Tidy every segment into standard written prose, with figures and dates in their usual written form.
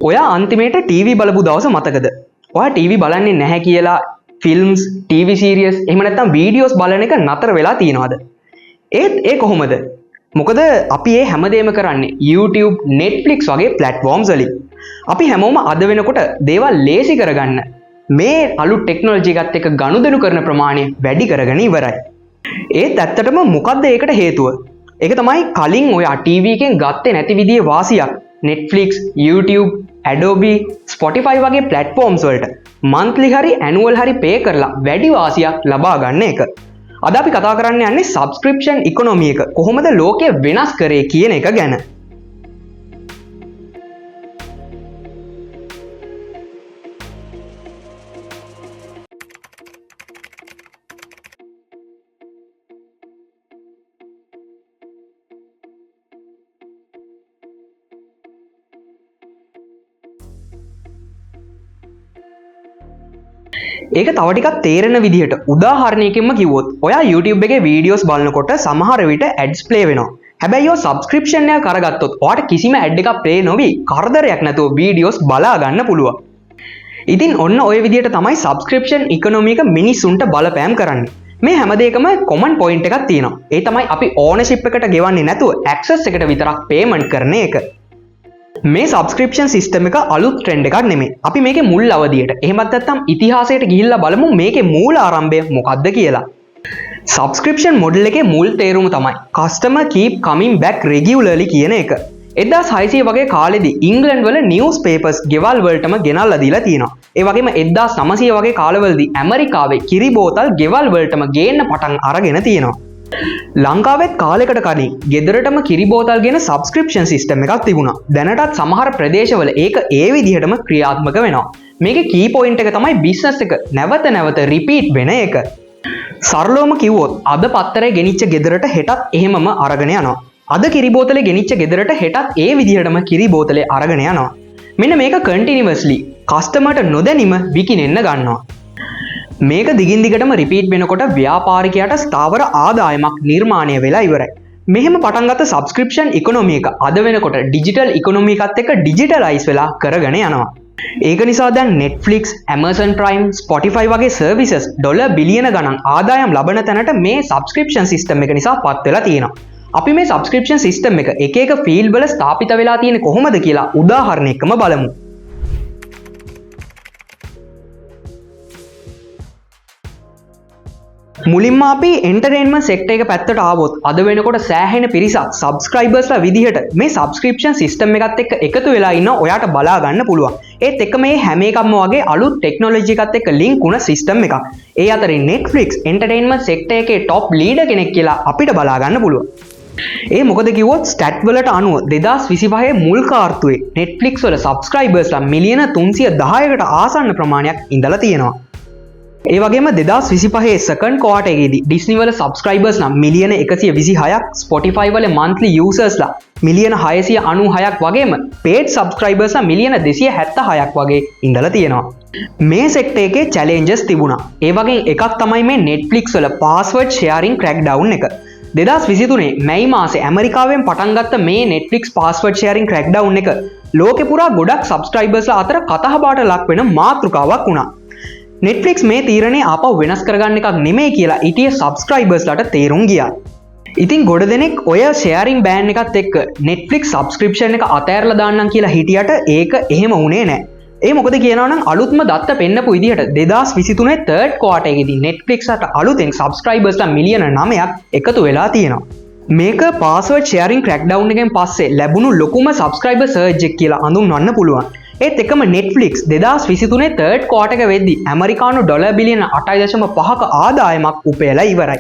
ඔයා අන්තිමේට ටීවී බලපු දවස මතකද? ඔයා ටීවී බලන්නේ නැහැ කියලා ෆිල්ම්ස්, ටීවී සීරියස් එහෙම නැත්නම් වීඩියෝස් බලන එක නතර වෙලා තියෙනවද? ඒ කොහොමද? මොකද අපි මේ හැමදේම කරන්නේ YouTube, Netflix වගේ platforms වලින්. අපි හැමෝම අද වෙනකොට දේවල් ලේසි කරගන්න මේ අලුත් ටෙක්නොලොජි එකත් එක්ක ගනුදෙනු කරන ප්‍රමාණය වැඩි කරගෙන ඉවරයි. ඒත් ඇත්තටම මොකද්ද ඒකට හේතුව? ඒක තමයි කලින් ඔයා ටීවී එකෙන් ගත්තේ නැති විදිහේ වාසියක් Netflix, YouTube, Adobe, Spotify වගේ platforms වලට monthly හරි annual හරි pay කරලා වැඩි වාසියක් ලබා ගන්න එක. අද අපි කතා කරන්න යන්නේ subscription economy එක කොහොමද ලෝකය වෙනස් කරේ කියන එක ගැන. ඒක තව ටිකක් තේරෙන විදිහට උදාහරණයකින්ම කිව්වොත් ඔයා YouTube එකේ වීඩියෝස් බලනකොට සමහර විට ads play වෙනවා. හැබැයි ඔය subscription එක කරගත්තොත් ඔයාට කිසිම ad එකක් play නොවි කරදරයක් නැතුව වීඩියෝස් බලා ගන්න පුළුවන්. ඉතින් ඔන්න ඔය විදිහට තමයි subscription economy එක මිනිස්සුන්ට බලපෑම් කරන්නේ. මේ හැම දෙයකම common point එකක් තියෙනවා. ඒ තමයි අපි ownership එකට ගෙවන්නේ නැතුව access එකට විතරක් payment කරන එක. මේ සබස්ක්‍රිප්ෂන් සිස්ටම් එක අලුත් ට්‍රෙන්ඩ් එකක් නෙමෙයි. අපි මේකේ මුල් අවධියට එහෙමත් නැත්නම් ඉතිහාසයට ගිහිල්ලා බලමු මේකේ මූල ආරම්භය මොකක්ද කියලා. සබස්ක්‍රිප්ෂන් මොඩල් එකේ මුල් තේරුම තමයි customer keep coming back regularly කියන එක. 1600 වගේ කාලෙදී ඉංග්ලන්ඩ් වල නිවුස් පේපර්ස් ගෙවල් වලටම ගෙනල්ලා දීලා තියෙනවා. ඒ වගේම 1900 වගේ කාලවලදී ඇමරිකාවේ කිරි බෝතල් ගෙවල් වලටම ගේන්න පටන් අරගෙන තියෙනවා. ලංකාවෙත් කාලෙකට කලින් ගෙදරටම කිරි බෝතල් ගෙන සබ්ස්ක්‍රිප්ෂන් සිස්ටම් එකක් තිබුණා. දැනටත් සමහර ප්‍රදේශවල ඒක ඒ විදිහටම ක්‍රියාත්මක වෙනවා. මේකේ කී පොයින්ට් එක තමයි බිස්නස් එක නැවත නැවත රිපීට් වෙන එක. සරලවම කිව්වොත් අද පත්තරේ ගෙනිච්ච ගෙදරට හෙටත් එහෙමම අරගෙන යනවා. අද කිරි බෝතලේ ගෙනිච්ච ගෙදරට හෙටත් ඒ විදිහටම කිරි බෝතලේ අරගෙන යනවා. මෙන්න මේක කන්ටිනියස්ලි කස්ටමර්ට නොදැනීම විකිනෙන්න ගන්නවා. මේක දිගින් දිගටම රිපීට් වෙනකොට ව්‍යාපාරිකයාට ස්ථාවර ආදායමක් නිර්මාණය වෙලා ඉවරයි. මෙහෙම පටන් ගත්ත සබ්ස්ක්‍රිප්ෂන් ඉකොනොමි එක අද වෙනකොට ඩිජිටල් ඉකොනොමි එකත් එක්ක ඩිජිටලයිස් වෙලා කරගෙන යනවා. ඒක නිසා දැන් Netflix, Amazon Prime, Spotify වගේ සර්විසස් ඩොලර් බිලියන ගණන් ආදායම් ලබන තැනට මේ සබ්ස්ක්‍රිප්ෂන් සිස්ටම් එක නිසා පත් වෙලා තියෙනවා. අපි මේ සබ්ස්ක්‍රිප්ෂන් සිස්ටම් එක එක ෆීල්ඩ් වල ස්ථාපිත වෙලා තියෙන්නේ කොහොමද කියලා උදාහරණයක්ම බලමු. මුලින්ම අපි එන්ටර්ටේන්මන්ට් සෙක්ටර් එක පැත්තට ආවොත් අද වෙනකොට සෑහෙන පිරිසක් සබ්ස්ක්‍රයිබර්ස්ලා විදිහට මේ සබ්ස්ක්‍රිප්ෂන් සිස්ටම් එකත් එක්ක එකතු වෙලා ඉන්න ඔයාට බලා ගන්න පුළුවන්. ඒත් එක්ක මේ හැම එකක්ම වගේ අලුත් ටෙක්නොලොජි එකත් එක්ක ලින්ක් වුණ සිස්ටම් එකක්. ඒ අතරින් Netflix එන්ටර්ටේන්මන්ට් සෙක්ටර් එකේ টොප් ලීඩර් කෙනෙක් කියලා අපිට බලා ගන්න පුළුවන්. ඒ මොකද කිව්වොත් ස්ටැට් වලට අනුව 2025 මුල් කාර්තුවේ Netflix වල සබ්ස්ක්‍රයිබර්ස්ලා මිලියන 310කට ආසන්න ප්‍රමාණයක් ඉඳලා තියෙනවා. ඒ වගේම 2025 සෙකන්ඩ් ක්වාර්ටර් එකේදී Disney වල සබ්ස්ක්‍රයිබර්ස් නම් මිලියන 126ක්, Spotify වල monthly users මිලියන 696ක් වගේම paid subscribers මිලියන 276ක් වගේ ඉඳලා තියෙනවා. මේ සෙක්ටර් එකේ challenges තිබුණා. ඒ වගේ එකක් තමයි මේ Netflix වල password sharing crackdown එක. 2023 මැයි මාසේ ඇමරිකාවෙන් පටන් ගත්ත මේ Netflix password sharing crackdown එක ලෝකෙ පුරා ගොඩක් සබ්ස්ක්‍රයිබර්ස්ලා අතර කතාබහට ලක් වෙන මාතෘකාවක් වුණා. Netflix මේ තීරණය ආපහු වෙනස් කරගන්න එකක් නෙමෙයි කියලා ඉතියේ සබ්ස්ක්‍රයිබර්ස්ලාට තේරුම් ගියා. ඉතින් ගොඩ දෙනෙක් ඔය ෂෙයාරින් බෑන් එකත් එක්ක Netflix සබ්ස්ක්‍රිප්ෂන් එක අතෑරලා දාන්නම් කියලා හිටියට ඒක එහෙම වුණේ නැහැ. ඒ මොකද කියනවා නම් අලුත්ම දත්ත පෙන්නපු විදිහට 2023 3rd quarter එකේදී Netflix අට අලුතෙන් සබ්ස්ක්‍රයිබර්ස්ලා මිලියන 9ක් එකතු වෙලා තියෙනවා. මේක password sharing crackdown එකෙන් පස්සේ ලැබුණු ලොකුම subscriber surge එක කියලා හඳුන්වන්න පුළුවන්. ඒත් එකම Netflix 2023 3rd quarter එක වෙද්දී ඇමරිකානු ඩොලර් බිලියන 8.5ක ආදායමක් උපයලා ඉවරයි.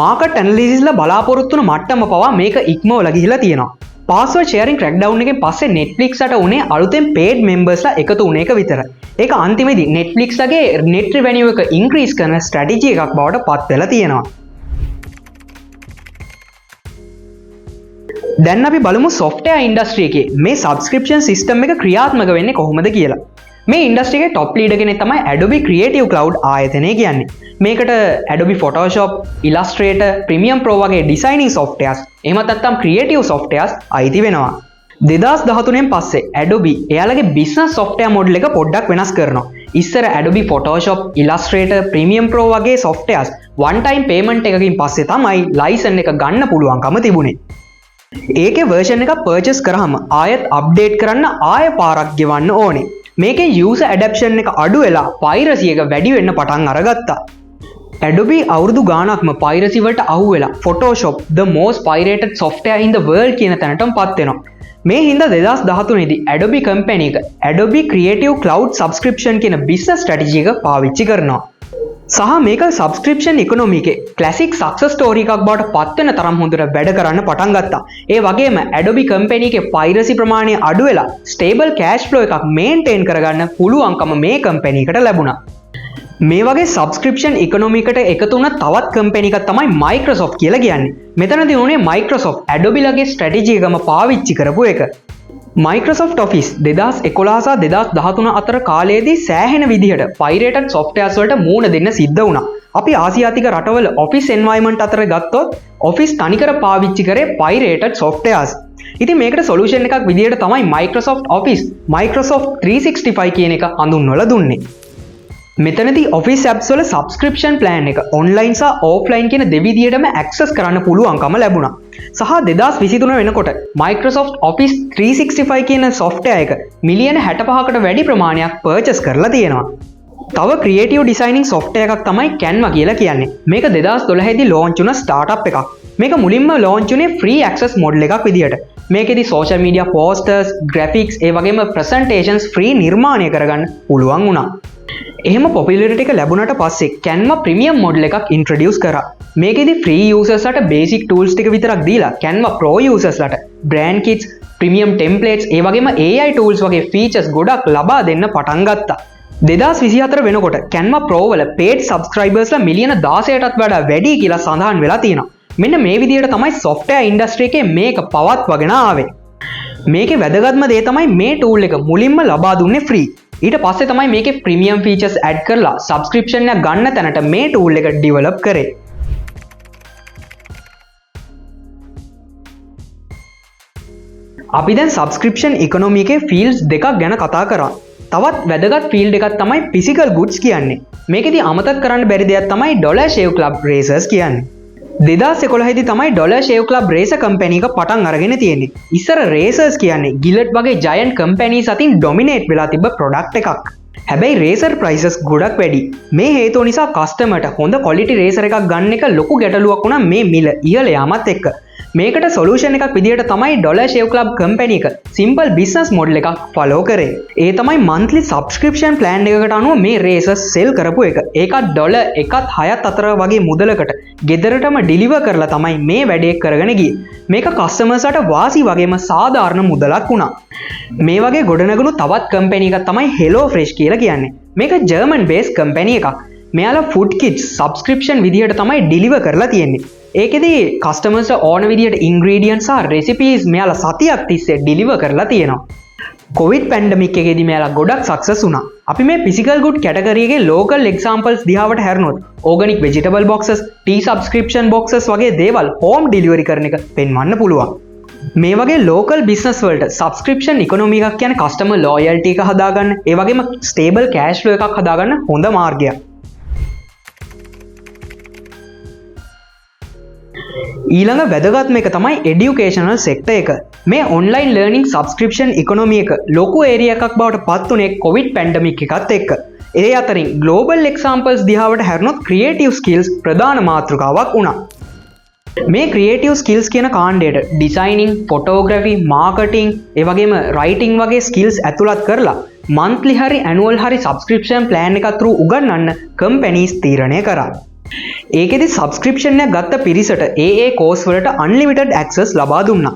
මාකට් ඇනලිසිස්ලා බලාපොරොත්තු වුණු මට්ටම පවා මේක ඉක්මවලා ගිහිලා තියෙනවා. password sharing crackdown එකෙන් පස්සේ Netflix අට උනේ අලුතෙන් paid membersලා එකතු වුණ එක විතරයි. ඒක අන්තිමේදී Netflix ලගේ net revenue එක increase කරන strategy එකක් බවට පත් වෙලා තියෙනවා. දැන් අපි බලමු software industry එකේ මේ subscription system එක ක්‍රියාත්මක වෙන්නේ කොහොමද කියලා. මේ industry එකේ top leader කෙනෙක් තමයි Adobe Creative Cloud ආයතනය කියන්නේ. මේකට Adobe Photoshop, Illustrator, Premiere Pro වගේ designing softwares එහෙමත් නැත්නම් creative softwares අයිති වෙනවා. 2013 පස්සේ Adobe එයාලගේ business software model එක පොඩ්ඩක් වෙනස් කරනවා. ඉස්සර Adobe Photoshop, Illustrator, Premiere Pro වගේ softwares one time payment එකකින් පස්සේ තමයි license එක ගන්න පුළුවන්කම තිබුණේ. ඒකේ version එක purchase කරාම ආයෙත් update කරන්න ආයෙ පාරක් ගෙවන්න ඕනේ. මේකේ user adoption එක අඩු වෙලා piracy එක වැඩි වෙන්න පටන් අරගත්තා. Adobe අවුරුදු ගාණක්ම piracy වලට අහු වෙලා Photoshop the most pirated software in the world කියන තැනටම පත් වෙනවා. මේ හින්දා 2013 දී Adobe company එක Adobe Creative Cloud subscription කියන business strategy එක පාවිච්චි කරනවා. සහ මේක subscription economy එකේ classic success story එකක් බවට පත් වෙන තරම් හොඳට වැඩ කරන්න පටන් ගත්තා. ඒ වගේම Adobe company එකේ piracy ප්‍රමාණය අඩු වෙලා stable cash flow එකක් maintain කරගන්න පුළුවන්කම මේ company එකට ලැබුණා. මේ වගේ subscription economy එකට එකතු වුණ තවත් company එකක් තමයි Microsoft කියලා කියන්නේ. මෙතනදී උනේ Microsoft Adobe ලගේ strategy එකම පාවිච්චි කරපු එක. Microsoft Office 2011 සහ 2013 අතර කාලයේදී සෑහෙන විදිහට pirated softwares වලට මූණ දෙන්න සිද්ධ වුණා. අපි ආසියාතික රටවල office environment අතර ගත්තොත් Office තනිකර පාවිච්චි කරේ pirated softwares. ඉතින් මේකට solution එකක් විදිහට තමයි Microsoft Office, Microsoft 365 කියන එක හඳුන්වලා දුන්නේ. මෙතනදී Office apps වල subscription plan එක online සහ offline කියන දෙවිදියටම access කරන්න පුළුවන්කම ලැබුණා. සහ 2023 වෙනකොට Microsoft Office 365 කියන software එක මිලියන 65කට වැඩි ප්‍රමාණයක් purchase කරලා තියෙනවා. තව creative designing software එකක් තමයි Canva කියලා කියන්නේ. මේක 2012 දී launch වුණ startup එකක්. මේක මුලින්ම launch වුණේ free access model එකක් විදියට. මේකෙදි social media posters, graphics ඒ වගේම presentations free නිර්මාණය කරගන්න පුළුවන් වුණා. එහෙම popularity එක ලැබුණාට පස්සේ Canva premium model එකක් introduce කරා. මේකෙදි free users ලට basic tools ටික විතරක් දීලා Canva pro users ලට brand kits, premium templates ඒ වගේම AI tools වගේ features ගොඩක් ලබා දෙන්න පටන් ගත්තා. 2024 වෙනකොට Canva Pro වල paid subscribers ලා මිලියන 16ටත් වඩා වැඩි කියලා සඳහන් වෙලා තියෙනවා. මෙන්න මේ විදිහට තමයි software industry එකේ මේක පවත්වාගෙන ආවේ. මේකේ වැදගත්ම දේ තමයි මේ tool එක මුලින්ම ලබා දුන්නේ free. ඊට පස්සේ තමයි මේකේ premium features add කරලා subscription එක ගන්න තැනට මේ tool එක develop කරේ. අපි දැන් subscription economy එකේ fields දෙකක් ගැන කතා කරා. තවත් වැදගත් field එකක් තමයි physical goods කියන්නේ. මේකෙදි අමතක කරන්න බැරි දෙයක් තමයි Dollar Shave Club Racers කියන්නේ. 2011 දී තමයි Dollar Shave Club Racer company එක පටන් අරගෙන තියෙන්නේ. ඉස්සර Racers කියන්නේ Gillette වගේ giant companies අතින් dominate වෙලා තිබ්බ product එකක්. හැබැයි Racer prices ගොඩක් වැඩි. මේ හේතුව නිසා customer ට හොඳ quality Racer එකක් ගන්න එක ලොකු ගැටලුවක් වුණා මේ මිල ඉහළ යාමත් එක්ක. මේකට solution එකක් විදිහට තමයි Dollar Shave Club company එක simple business model එකක් follow කරේ. ඒ තමයි monthly subscription plan එකකට අනුව මේ Racers sell කරපු එක. ඒකත් ඩොලර් 1.6 අතර වගේ මුදලකට ගෙදරටම deliver කරලා තමයි මේ වැඩේ කරගෙන ගියේ. මේක customers ට වාසි වගේම සාධාරණ මුදලක් වුණා. මේ වගේ ගොඩනගුණු තවත් company එකක් තමයි Hello Fresh කියලා කියන්නේ. මේක German based company එකක්. මෙයාලා food kits subscription විදිහට තමයි deliver කරලා තියෙන්නේ. ඒකෙදි customers ඕන විදිහට ingredients සහ recipes මෙයාලා සතියක් තිස්සේ deliver කරලා තියෙනවා. COVID pandemic එකේදී මෙයාලා ගොඩක් success වුණා. අපි මේ physical good category එකේ local examples දිහාවට හැරුණොත් organic vegetable boxes, tea subscription boxes වගේ දේවල් home delivery කරන එක පෙන්වන්න පුළුවන්. මේ වගේ local business වලට subscription economy එකක් කියන්නේ customer loyalty එක හදාගන්න, ඒ වගේම stable cash flow එකක් හදාගන්න හොඳ මාර්ගයක්. ඊළඟ වැදගත්ම එක තමයි educational sector එක. මේ online learning subscription economy එක ලොකු area එකක් බවට පත් වුණේ COVID pandemic එකත් එක්ක. ඒ අතරින් global examples දිහාවට හැරුණොත් creative skills ප්‍රධාන මාතෘකාවක් වුණා. මේ creative skills කියන කාණ්ඩයට designing, photography, marketing, ඒ වගේම writing වගේ skills ඇතුළත් කරලා monthly හරි annual හරි subscription plan එකක් through උගන්වන්න companies තීරණය කරා. ඒකෙදි subscription එක ගත්ත පිරිසට ඒ course වලට unlimited access ලබා දුන්නා.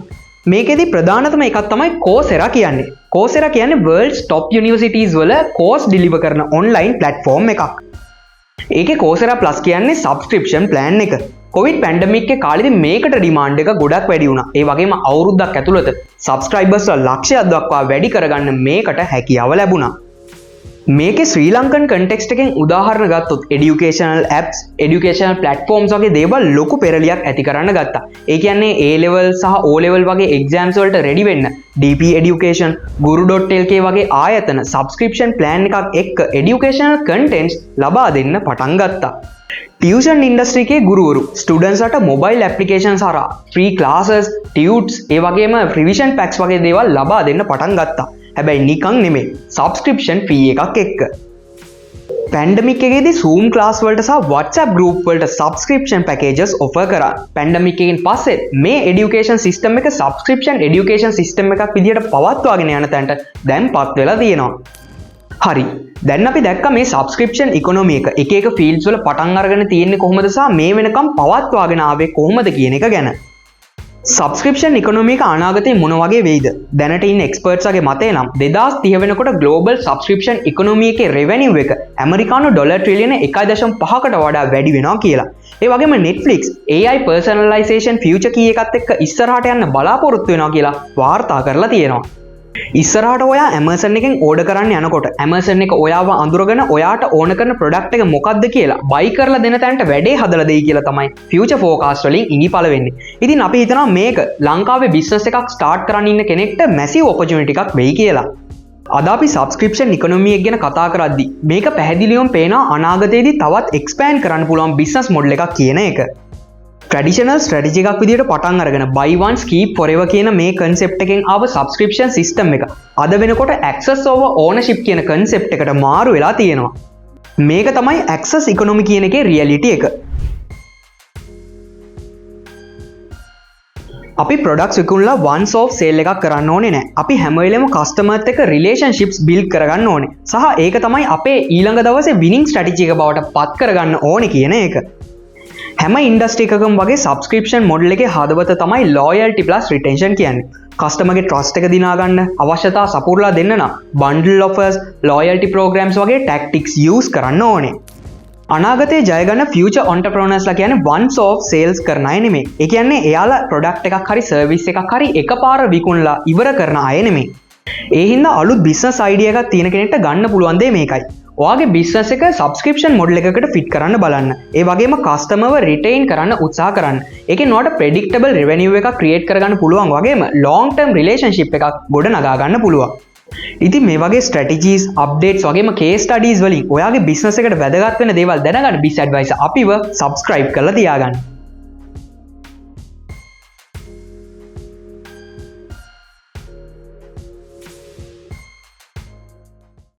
මේකෙදි ප්‍රධානතම එකක් තමයි Coursera කියන්නේ. Coursera කියන්නේ world's top universities වල course deliver කරන online platform එකක්. ඒකේ Coursera Plus කියන්නේ subscription plan එක. COVID pandemic එකේ කාලෙදි මේකට demand එක ගොඩක් වැඩි වුණා. ඒ වගේම අවුරුද්දක් ඇතුළත subscribers ලක්ෂයක් දක්වා වැඩි කරගන්න මේකට හැකියාව ලැබුණා. මේකේ ශ්‍රී ලංකන් කන්ටෙක්ස්ට් එකෙන් උදාහරණ ගත්තොත් එඩියුකේෂනල් ඇප්ස්, එඩියුකේෂනල් ප්ලැට්ෆෝම්ස් වගේ දේවල් ලොකු පෙරලියක් ඇති කරන්න ගත්තා. ඒ කියන්නේ A level සහ O level වගේ එක්සෑම්ස් වලට රෙඩි වෙන්න DP Education, Guru.lk වගේ ආයතන සබ්ස්ක්‍රිප්ෂන් ප්ලෑන් එකක් එක්ක එඩියුකේෂනල් කන්ටෙන්ට්ස් ලබා දෙන්න පටන් ගත්තා. ටියුෂන් ඉන්ඩස්ට්‍රි එකේ ගුරුවරු ස්ටුඩන්ට්ස්ලට මොබයිල් ඇප්ලිකේෂන්ස් හරහා ෆ්‍රී ක්ලාසස්, ටියුට්ස්, ඒ වගේම රිවිෂන් පැක්ස් වගේ දේවල් ලබා දෙන්න පටන් ගත්තා. හැබැයි නිකන් නෙමෙයි, සබ්ස්ක්‍රිප්ෂන් ෆී එකක් එක්ක. පැන්ඩමික් එකේදී Zoom ක්ලාස් වලට සහ WhatsApp group වලට සබ්ස්ක්‍රිප්ෂන් පැකේජස් ඔෆර් කරා. පැන්ඩමික් එකෙන් පස්සේ මේ එඩියුකේෂන් සිස්ටම් එක සබ්ස්ක්‍රිප්ෂන් එඩියුකේෂන් සිස්ටම් එකක් විදිහට පවත්වාගෙන යන තැනට දැන්පත් වෙලා තියෙනවා. හරි. දැන් අපි දැක්ක මේ සබ්ස්ක්‍රිප්ෂන් ඉකොනොමි එක එක ෆීල්ඩ්ස් වල පටන් අරගෙන තියෙන්නේ කොහොමද සහ මේ වෙනකම් පවත්වාගෙන ආවේ කොහොමද කියන එක ගැන. සබ්ස්ක්‍රිප්ෂන් ඉකොනොමි එක අනාගතේ මොන වගේ වෙයිද? දැනට ඉන්න එක්ස්පර්ට්ස්ගේ මතය නම් 2030 වෙනකොට ග්ලෝබල් සබ්ස්ක්‍රිප්ෂන් ඉකොනොමි එකේ රෙවෙනියු එක ඇමරිකානු ඩොලර් ට්‍රිලියන 1.5කට වඩා වැඩි වෙනවා කියලා. ඒ වගේම Netflix AI personalization future key එකත් එක්ක ඉස්සරහට යන්න බලාපොරොත්තු වෙනවා කියලා වාර්තා කරලා තියෙනවා. ඉස්සරහට ඔයා Amazon එකෙන් ඕඩර් කරන්න යනකොට Amazon එක ඔයාව අඳුරගෙන ඔයාට ඕන කරන ප්‍රොඩක්ට් එක මොකක්ද කියලා බයි කරලා දෙන තැනට වැඩේ හදලා දෙයි කියලා තමයි ෆියුචර් ෆෝකාස්ට් වලින් ඉඟිපළ වෙන්නේ. ඉතින් අපි හිතනවා මේක ලංකාවේ බිස්නස් එකක් ස්ටාර්ට් කරන්න ඉන්න කෙනෙක්ට මැසිව් ඔපචුනිටි එකක් වෙයි කියලා. අද අපි සබ්ස්ක්‍රිප්ෂන් ඉකොනොමි එක ගැන කතා කරද්දී මේක පැහැදිලිවම පේනවා අනාගතයේදී තවත් එක්ස්පෑන්ඩ් කරන්න පුළුවන් බිස්නස් මොඩල් එකක් කියන එක. ට්‍රැඩිෂනල් ස්ට්‍රැටජි එකක් විදිහට පටන් අරගෙන buy once keep forever කියන මේ කන්සෙප්ට් එකෙන් ආව සබ්ස්ක්‍රිප්ෂන් සිස්ටම් එක අද වෙනකොට access over ownership කියන කන්සෙප්ට් එකට මාරු වෙලා තියෙනවා. මේක තමයි access economy කියන එකේ රියැලිටි එක. අපි ප්‍රොඩක්ට්ස් විකුණලා once off sale එකක් කරන්න ඕනේ නැහැ. අපි හැම වෙලෙම කස්ටමර්ත් එක්ක relationships build කරගන්න ඕනේ. සහ ඒක තමයි අපේ ඊළඟ දවසේ winning strategy එක බවට පත් කරගන්න ඕනේ කියන එක. හැම ඉන්ඩස්ට්‍රි එකකම වගේ සබ්ස්ක්‍රිප්ෂන් මොඩල් එකේ හදවත තමයි loyalty plus retention කියන්නේ. කස්ටමර්ගේ trust එක දිනා ගන්න, අවශ්‍යතා සපුරලා දෙන්න නම් bundle offers, loyalty programs වගේ tactics use කරන්න ඕනේ. අනාගතයේ ජය ගන්න future entrepreneursලා කියන්නේ once off sales කරන අය නෙමෙයි. ඒ කියන්නේ එයාලා product එකක් හරි service එකක් හරි එකපාර විකුණලා ඉවර කරන අය නෙමෙයි. ඒ හින්දා අලුත් business idea එකක් තියෙන කෙනෙක්ට ගන්න පුළුවන් දේ මේකයි. ඔයාගේ බිස්නස් එක සබ්ස්ක්‍රිප්ෂන් මොඩල් එකකට ෆිට කරන්න බලන්න. ඒ වගේම කස්ටමර්ව රිටේන් කරන්න උත්සාහ කරන්න. ඒකෙන් ඔයාලට ප්‍රෙඩික්ටබල් රෙවෙනියු එකක් ක්‍රියේට් කරගන්න පුළුවන් වගේම ලොන්ග් ටර්ම් රිලේෂන්ෂිප් එකක් ගොඩ නගා ගන්න පුළුවන්. ඉතින් මේ වගේ ස්ට්‍රැටජීස්, අප්ඩේට්ස් වගේම කේස් ස්ටඩීස් වලින් ඔයාගේ බිස්නස් එකට වැදගත් වෙන දේවල් දැනගන්න බිස් ඇඩ්වයිසර් අපිව සබ්ස්ක්‍රයිබ් කරලා තියාගන්න.